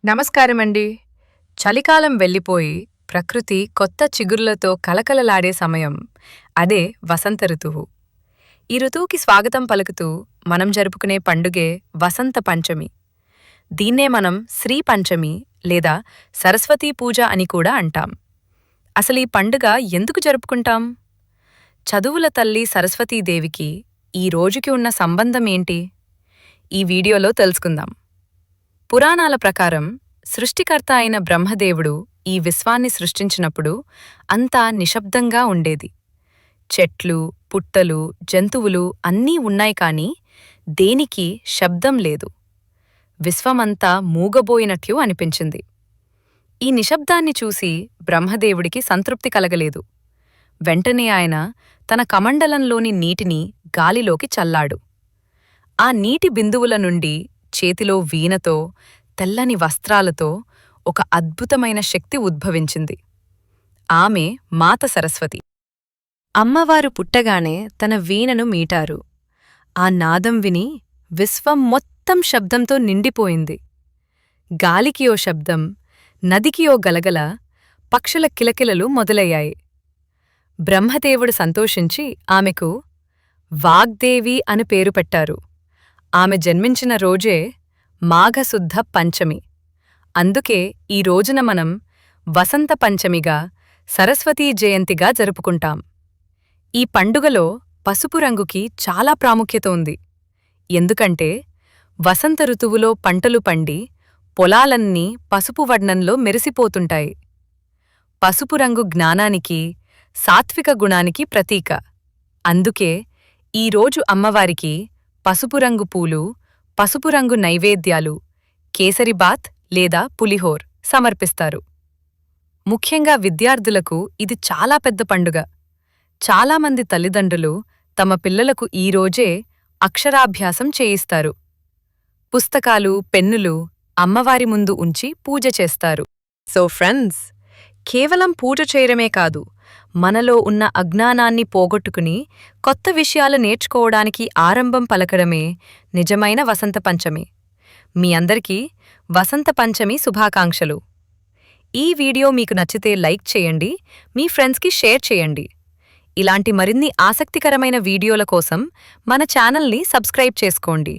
నమస్కారమండి. చలికాలం వెళ్ళిపోయి ప్రకృతి కొత్త చిగుర్లతో కలకలలాడే సమయం అదే వసంత ఋతువు. ఈ ఋతువుకి స్వాగతం పలుకుతూ మనం జరుపుకునే పండుగే వసంత పంచమి. దీన్నే మనం శ్రీ పంచమి లేదా సరస్వతీ పూజ అని కూడా అంటాం. అసలీ పండుగ ఎందుకు జరుపుకుంటాం? చదువుల తల్లి సరస్వతీదేవికి ఈ రోజుకి ఉన్న సంబంధం ఏంటి? ఈ వీడియోలో తెలుసుకుందాం. పురాణాల ప్రకారం సృష్టికర్త అయిన బ్రహ్మదేవుడు ఈ విశ్వాన్ని సృష్టించినప్పుడు అంతా నిశ్శబ్దంగా ఉండేది. చెట్లు, పుట్టలు, జంతువులు అన్నీ ఉన్నాయి కాని దేనికి శబ్దం లేదు. విశ్వమంతా మూగబోయినట్లు అనిపించింది. ఈ నిశ్శబ్దాన్ని చూసి బ్రహ్మదేవుడికి సంతృప్తి కలగలేదు. వెంటనే ఆయన తన కమండలంలోని నీటిని గాలిలోకి చల్లాడు. ఆ నీటి బిందువుల నుండి చేతిలో వీణతో, తెల్లని వస్త్రాలతో ఒక అద్భుతమైన శక్తి ఉద్భవించింది. ఆమె మాత సరస్వతి. అమ్మవారు పుట్టగానే తన వీణను మీటారు. ఆ నాదం విని విశ్వం మొత్తం శబ్దంతో నిండిపోయింది. గాలికి ఓ శబ్దం, నదికి ఓ గలగల, పక్షుల కిలకిలలు మొదలయ్యాయి. బ్రహ్మదేవుడు సంతోషించి ఆమెకు వాగ్దేవి అని పేరు పెట్టారు. ఆమె జన్మించిన రోజే మాఘశుద్ధ పంచమి. అందుకే ఈ రోజున మనం వసంత పంచమిగా, సరస్వతీ జయంతిగా జరుపుకుంటాం. ఈ పండుగలో పసుపు రంగుకి చాలా ప్రాముఖ్యత ఉంది. ఎందుకంటే వసంత ఋతువులో పంటలు పండి పొలాలన్నీ పసుపు వర్ణంలో మెరిసిపోతుంటాయి. పసుపు రంగు జ్ఞానానికి, సాత్విక గుణానికి ప్రతీక. అందుకే ఈరోజు అమ్మవారికి పసుపు రంగు పూలు, పసుపు రంగు నైవేద్యాలు, కేసరిబాత్ లేదా పులిహోర్ సమర్పిస్తారు. ముఖ్యంగా విద్యార్థులకు ఇది చాలా పెద్ద పండుగ. చాలామంది తల్లిదండ్రులు తమ పిల్లలకు ఈరోజే అక్షరాభ్యాసం చేయిస్తారు. పుస్తకాలు, పెన్నులు అమ్మవారి ముందు ఉంచి పూజ చేస్తారు. సో ఫ్రెండ్స్, కేవలం పూజ చేయడమే కాదు, మనలో ఉన్న అజ్ఞానాన్ని పోగొట్టుకుని కొత్త విషయాలు నేర్చుకోవడానికి ఆరంభం పలకడమే నిజమైన వసంత పంచమి. మీ అందరికీ వసంత పంచమి శుభాకాంక్షలు. ఈ వీడియో మీకు నచ్చితే లైక్ చేయండి, మీ ఫ్రెండ్స్కి షేర్ చేయండి. ఇలాంటి మరిన్ని ఆసక్తికరమైన వీడియోల కోసం మన ఛానల్ని సబ్స్క్రైబ్ చేసుకోండి.